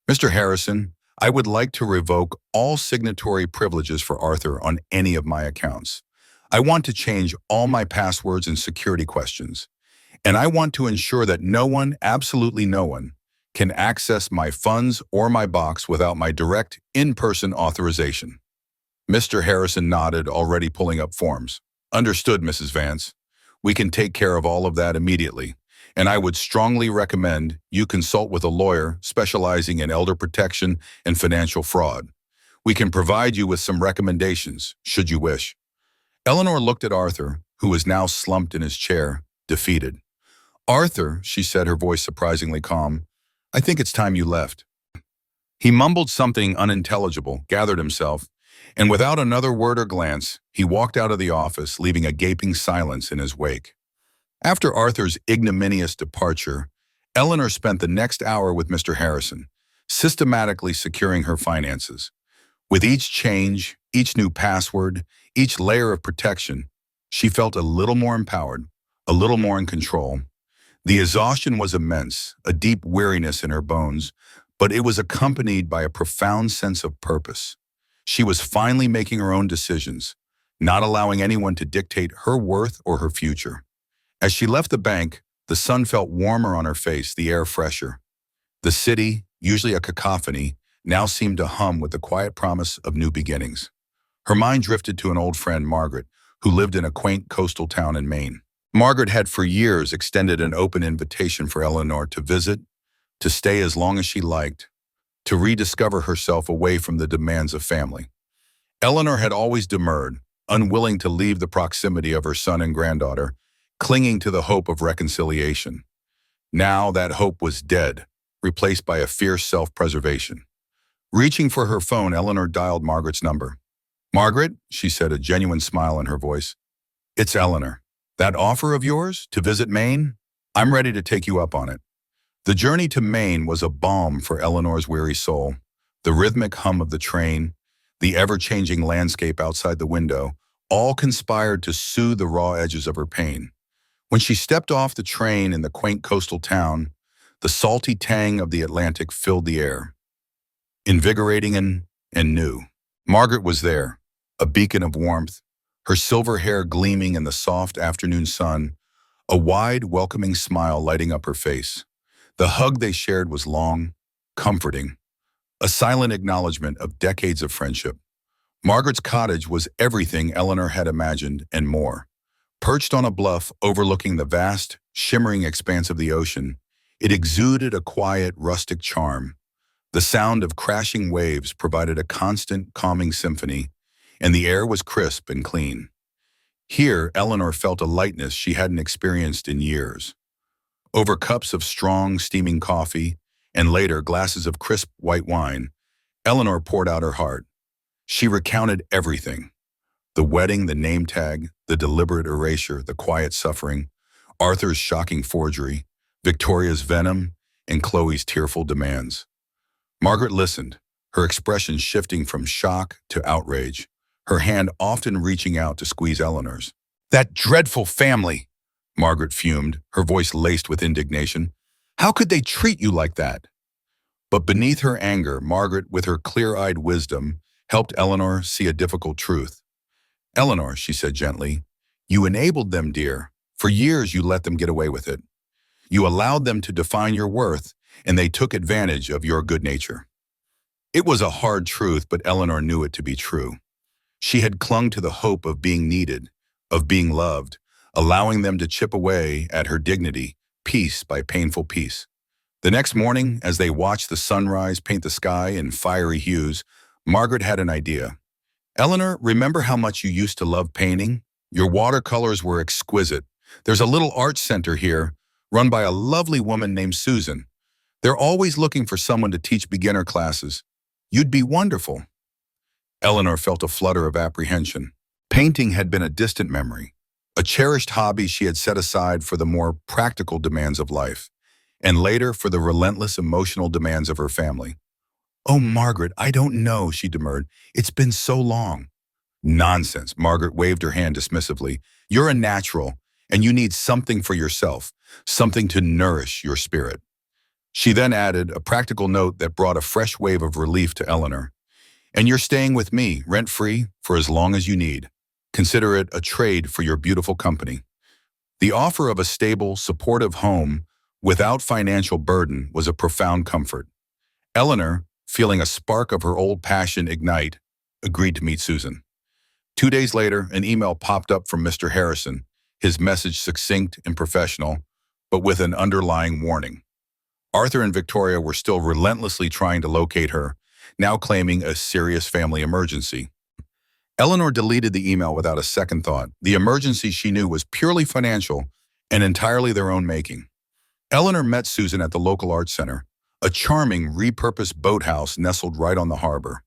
S1: "Mr. Harrison, I would like to revoke all signatory privileges for Arthur on any of my accounts. I want to change all my passwords and security questions. And I want to ensure that no one, absolutely no one, can access my funds or my box without my direct, in-person authorization." Mr. Harrison nodded, already pulling up forms. "Understood, Mrs. Vance. We can take care of all of that immediately. And I would strongly recommend you consult with a lawyer specializing in elder protection and financial fraud. We can provide you with some recommendations, should you wish." Eleanor looked at Arthur, who was now slumped in his chair, defeated. "Arthur," she said, her voice surprisingly calm, "I think it's time you left." He mumbled something unintelligible, gathered himself, and without another word or glance, he walked out of the office, leaving a gaping silence in his wake. After Arthur's ignominious departure, Eleanor spent the next hour with Mr. Harrison, systematically securing her finances. With each change, each new password, each layer of protection, she felt a little more empowered, a little more in control. The exhaustion was immense, a deep weariness in her bones, but it was accompanied by a profound sense of purpose. She was finally making her own decisions, not allowing anyone to dictate her worth or her future. As she left the bank, the sun felt warmer on her face, the air fresher. The city, usually a cacophony, now seemed to hum with the quiet promise of new beginnings. Her mind drifted to an old friend, Margaret, who lived in a quaint coastal town in Maine. Margaret had for years extended an open invitation for Eleanor to visit, to stay as long as she liked, to rediscover herself away from the demands of family. Eleanor had always demurred, unwilling to leave the proximity of her son and granddaughter, clinging to the hope of reconciliation. Now that hope was dead, replaced by a fierce self-preservation. Reaching for her phone, Eleanor dialed Margaret's number. "Margaret," she said, a genuine smile in her voice. "It's Eleanor. That offer of yours to visit Maine? I'm ready to take you up on it." The journey to Maine was a balm for Eleanor's weary soul. The rhythmic hum of the train, the ever-changing landscape outside the window, all conspired to soothe the raw edges of her pain. When she stepped off the train in the quaint coastal town, the salty tang of the Atlantic filled the air, invigorating and new. Margaret was there, a beacon of warmth, her silver hair gleaming in the soft afternoon sun, a wide, welcoming smile lighting up her face. The hug they shared was long, comforting, a silent acknowledgement of decades of friendship. Margaret's cottage was everything Eleanor had imagined and more. Perched on a bluff overlooking the vast, shimmering expanse of the ocean, it exuded a quiet, rustic charm. The sound of crashing waves provided a constant, calming symphony, and the air was crisp and clean. Here, Eleanor felt a lightness she hadn't experienced in years. Over cups of strong, steaming coffee, and later glasses of crisp white wine, Eleanor poured out her heart. She recounted everything: the wedding, the name tag, the deliberate erasure, the quiet suffering, Arthur's shocking forgery, Victoria's venom, and Chloe's tearful demands. Margaret listened, her expression shifting from shock to outrage, her hand often reaching out to squeeze Eleanor's. "That dreadful family!" Margaret fumed, her voice laced with indignation. "How could they treat you like that?" But beneath her anger, Margaret, with her clear-eyed wisdom, helped Eleanor see a difficult truth. "Eleanor," she said gently, "you enabled them, dear. For years you let them get away with it. You allowed them to define your worth, and they took advantage of your good nature." It was a hard truth, but Eleanor knew it to be true. She had clung to the hope of being needed, of being loved, allowing them to chip away at her dignity, piece by painful piece. The next morning, as they watched the sunrise paint the sky in fiery hues, Margaret had an idea. "Eleanor, remember how much you used to love painting? Your watercolors were exquisite. There's a little art center here, run by a lovely woman named Susan. They're always looking for someone to teach beginner classes. You'd be wonderful." Eleanor felt a flutter of apprehension. Painting had been a distant memory, a cherished hobby she had set aside for the more practical demands of life, and later for the relentless emotional demands of her family. "Oh, Margaret, I don't know," she demurred. "It's been so long." "Nonsense," Margaret waved her hand dismissively. "You're a natural, and you need something for yourself, something to nourish your spirit." She then added a practical note that brought a fresh wave of relief to Eleanor. "And you're staying with me, rent-free, for as long as you need. Consider it a trade for your beautiful company." The offer of a stable, supportive home without financial burden was a profound comfort. Eleanor, feeling a spark of her old passion ignite, agreed to meet Susan. 2 days later, an email popped up from Mr. Harrison, his message succinct and professional, but with an underlying warning. Arthur and Victoria were still relentlessly trying to locate her, now claiming a serious family emergency. Eleanor deleted the email without a second thought. The emergency, she knew, was purely financial and entirely their own making. Eleanor met Susan at the local arts center, a charming, repurposed boathouse nestled right on the harbor.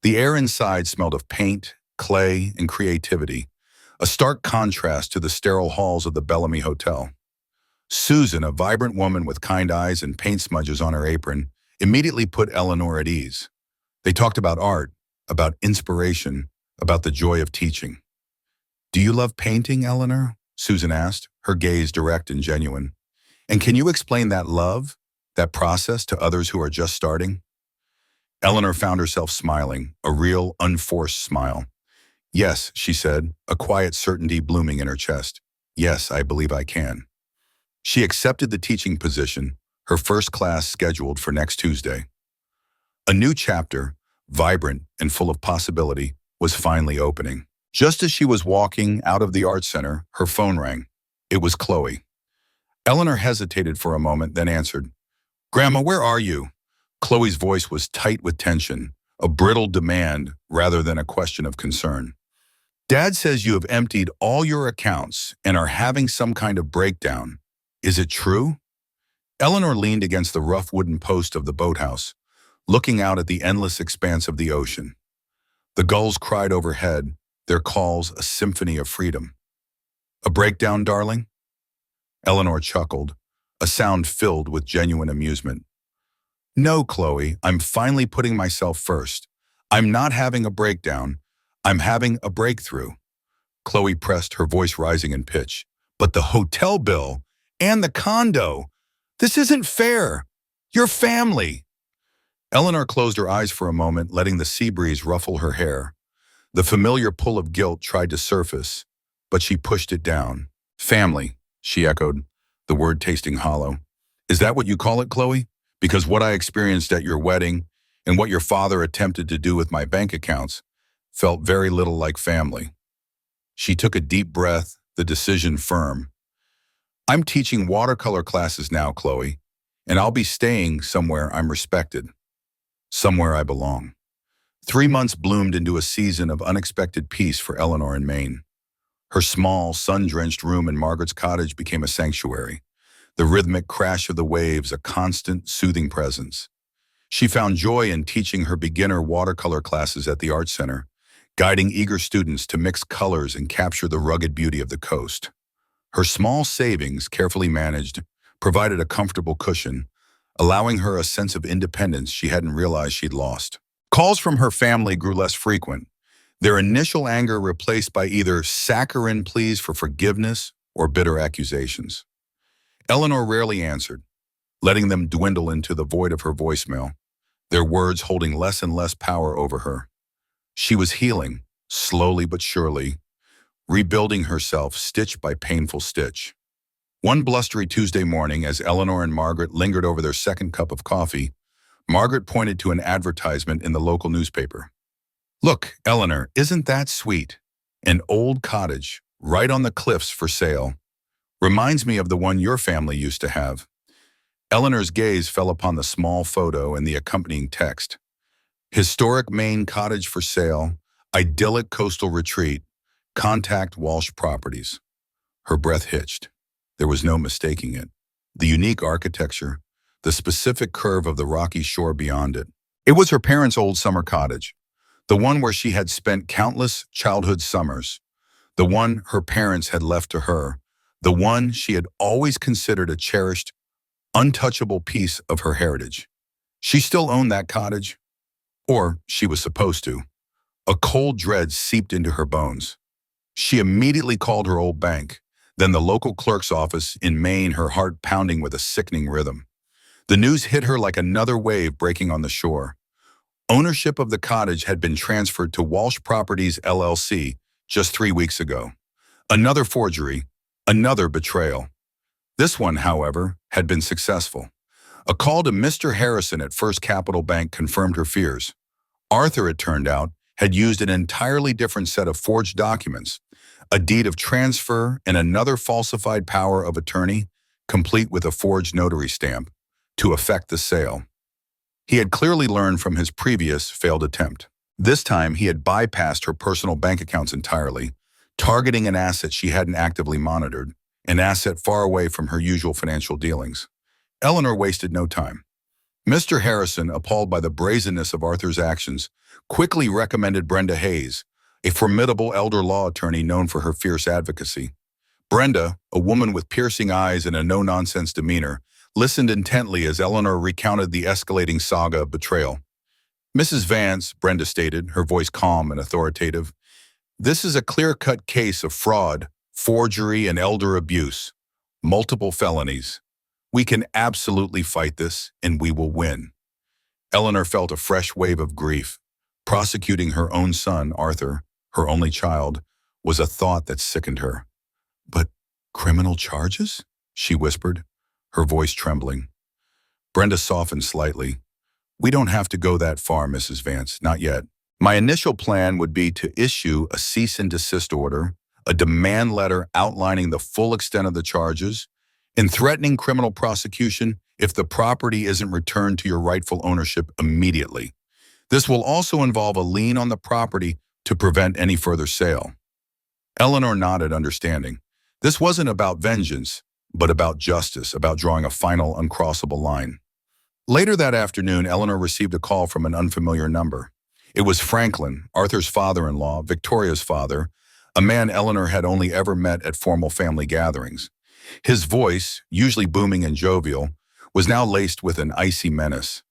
S1: The air inside smelled of paint, clay, and creativity, a stark contrast to the sterile halls of the Bellamy Hotel. Susan, a vibrant woman with kind eyes and paint smudges on her apron, immediately put Eleanor at ease. They talked about art, about inspiration, about the joy of teaching. "Do you love painting, Eleanor?" Susan asked, her gaze direct and genuine. "And can you explain that love, that process, to others who are just starting?" Eleanor found herself smiling, a real, unforced smile. "Yes," she said, a quiet certainty blooming in her chest. "Yes, I believe I can." She accepted the teaching position, her first class scheduled for next Tuesday. A new chapter, vibrant and full of possibility, was finally opening. Just as she was walking out of the art center, her phone rang. It was Chloe. Eleanor hesitated for a moment, then answered. "Grandma, where are you?" Chloe's voice was tight with tension, a brittle demand rather than a question of concern. "Dad says you have emptied all your accounts and are having some kind of breakdown. Is it true?" Eleanor leaned against the rough wooden post of the boathouse, looking out at the endless expanse of the ocean. The gulls cried overhead, their calls a symphony of freedom. "A breakdown, darling?" Eleanor chuckled, a sound filled with genuine amusement. "No, Chloe, I'm finally putting myself first. I'm not having a breakdown. I'm having a breakthrough." Chloe pressed, her voice rising in pitch. "But the hotel bill and the condo. This isn't fair. Your family." Eleanor closed her eyes for a moment, letting the sea breeze ruffle her hair. The familiar pull of guilt tried to surface, but she pushed it down. "Family," she echoed, the word tasting hollow. "Is that what you call it, Chloe? Because what I experienced at your wedding and what your father attempted to do with my bank accounts, felt very little like family. She took a deep breath, the decision firm. I'm teaching watercolor classes now, Chloe, and I'll be staying somewhere I'm respected, somewhere I belong. 3 months bloomed into a season of unexpected peace for Eleanor in Maine. Her small, sun-drenched room in Margaret's cottage became a sanctuary, the rhythmic crash of the waves a constant, soothing presence. She found joy in teaching her beginner watercolor classes at the Art Center, guiding eager students to mix colors and capture the rugged beauty of the coast. Her small savings, carefully managed, provided a comfortable cushion, allowing her a sense of independence she hadn't realized she'd lost. Calls from her family grew less frequent, their initial anger replaced by either saccharine pleas for forgiveness or bitter accusations. Eleanor rarely answered, letting them dwindle into the void of her voicemail, their words holding less and less power over her. She was healing, slowly but surely, rebuilding herself stitch by painful stitch. One blustery Tuesday morning, as Eleanor and Margaret lingered over their second cup of coffee, Margaret pointed to an advertisement in the local newspaper. "Look, Eleanor, isn't that sweet? An old cottage, right on the cliffs for sale. Reminds me of the one your family used to have." Eleanor's gaze fell upon the small photo and the accompanying text. "Historic Maine cottage for sale, idyllic coastal retreat, contact Walsh Properties." Her breath hitched. There was no mistaking it. The unique architecture, the specific curve of the rocky shore beyond it. It was her parents' old summer cottage, the one where she had spent countless childhood summers, the one her parents had left to her, the one she had always considered a cherished, untouchable piece of her heritage. She still owned that cottage, or she was supposed to. A cold dread seeped into her bones. She immediately called her old bank, then the local clerk's office in Maine, her heart pounding with a sickening rhythm. The news hit her like another wave breaking on the shore. Ownership of the cottage had been transferred to Walsh Properties LLC just 3 weeks ago. Another forgery, another betrayal. This one, however, had been successful. A call to Mr. Harrison at First Capital Bank confirmed her fears. Arthur, it turned out, had used an entirely different set of forged documents, a deed of transfer and another falsified power of attorney, complete with a forged notary stamp, to effect the sale. He had clearly learned from his previous failed attempt. This time, he had bypassed her personal bank accounts entirely, targeting an asset she hadn't actively monitored, an asset far away from her usual financial dealings. Eleanor wasted no time. Mr. Harrison, appalled by the brazenness of Arthur's actions, quickly recommended Brenda Hayes, a formidable elder law attorney known for her fierce advocacy. Brenda, a woman with piercing eyes and a no-nonsense demeanor, listened intently as Eleanor recounted the escalating saga of betrayal. "Mrs. Vance," Brenda stated, her voice calm and authoritative, "this is a clear-cut case of fraud, forgery, and elder abuse. Multiple felonies. We can absolutely fight this, and we will win." Eleanor felt a fresh wave of grief. Prosecuting her own son, Arthur, her only child, was a thought that sickened her. "But criminal charges?" she whispered, her voice trembling. Brenda softened slightly. "We don't have to go that far, Mrs. Vance, not yet. My initial plan would be to issue a cease and desist order, a demand letter outlining the full extent of the charges, and threatening criminal prosecution if the property isn't returned to your rightful ownership immediately. This will also involve a lien on the property to prevent any further sale." Eleanor nodded, understanding. This wasn't about vengeance, but about justice, about drawing a final, uncrossable line. Later that afternoon, Eleanor received a call from an unfamiliar number. It was Franklin, Arthur's father-in-law, Victoria's father, a man Eleanor had only ever met at formal family gatherings. His voice, usually booming and jovial, was now laced with an icy menace.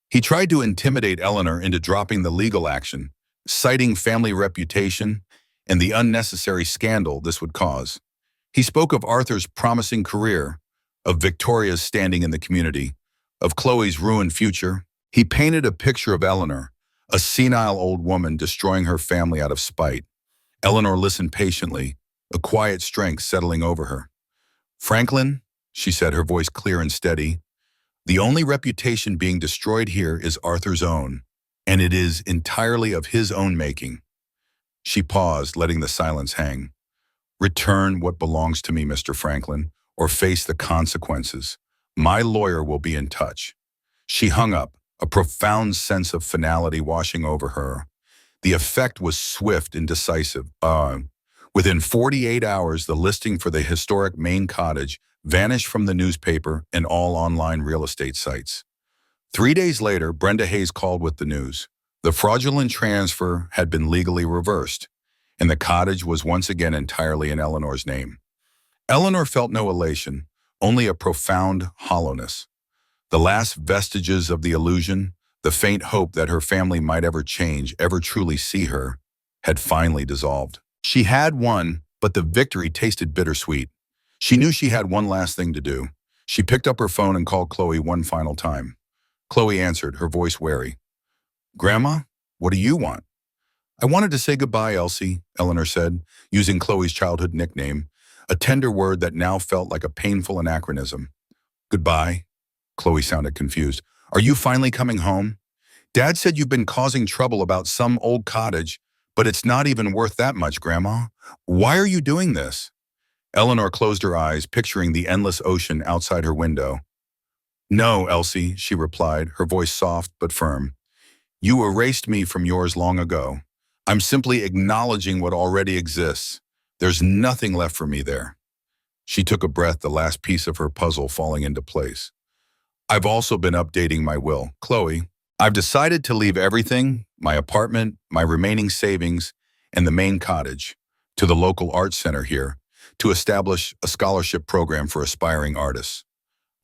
S1: He tried to intimidate Eleanor into dropping the legal action, citing family reputation and the unnecessary scandal this would cause. He spoke of Arthur's promising career, of Victoria's standing in the community, of Chloe's ruined future. He painted a picture of Eleanor, a senile old woman destroying her family out of spite. Eleanor listened patiently, a quiet strength settling over her. "Franklin," she said, her voice clear and steady, "the only reputation being destroyed here is Arthur's own, and it is entirely of his own making. She paused, letting the silence hang. Return what belongs to me, Mr. Franklin, or face the consequences. My lawyer will be in touch. She hung up, a profound sense of finality washing over her. The effect was swift and decisive. Within 48 hours, the listing for the historic Maine cottage vanished from the newspaper and all online real estate sites. 3 days later, Brenda Hayes called with the news. The fraudulent transfer had been legally reversed, and the cottage was once again entirely in Eleanor's name. Eleanor felt no elation, only a profound hollowness. The last vestiges of the illusion, the faint hope that her family might ever change, ever truly see her, had finally dissolved. She had won, but the victory tasted bittersweet. She knew she had one last thing to do. She picked up her phone and called Chloe one final time. Chloe answered, her voice wary. "Grandma, what do you want?" "I wanted to say goodbye, Elsie," Eleanor said, using Chloe's childhood nickname, a tender word that now felt like a painful anachronism. "Goodbye?" Chloe sounded confused. "Are you finally coming home? Dad said you've been causing trouble about some old cottage, but it's not even worth that much, Grandma. Why are you doing this?" Eleanor closed her eyes, picturing the endless ocean outside her window. "No, Elsie," she replied, her voice soft but firm. "You erased me from yours long ago. I'm simply acknowledging what already exists. There's nothing left for me there." She took a breath, the last piece of her puzzle falling into place. "I've also been updating my will, Chloe. I've decided to leave everything, my apartment, my remaining savings, and the main cottage, to the local arts center here, to establish a scholarship program for aspiring artists."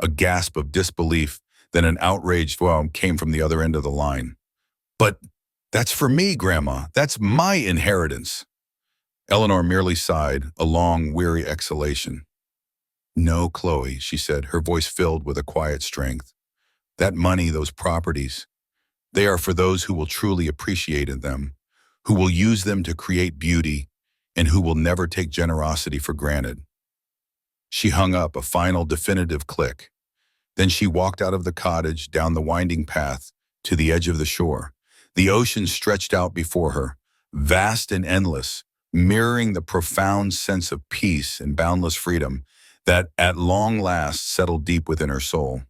S1: A gasp of disbelief, then an outraged voice came from the other end of the line. "But that's for me, Grandma. That's my inheritance." Eleanor merely sighed, a long, weary exhalation. "No, Chloe," she said, her voice filled with a quiet strength. "That money, those properties, they are for those who will truly appreciate them, who will use them to create beauty, and who will never take generosity for granted." She hung up, a final definitive click. Then she walked out of the cottage, down the winding path, to the edge of the shore. The ocean stretched out before her, vast and endless, mirroring the profound sense of peace and boundless freedom that at long last settled deep within her soul.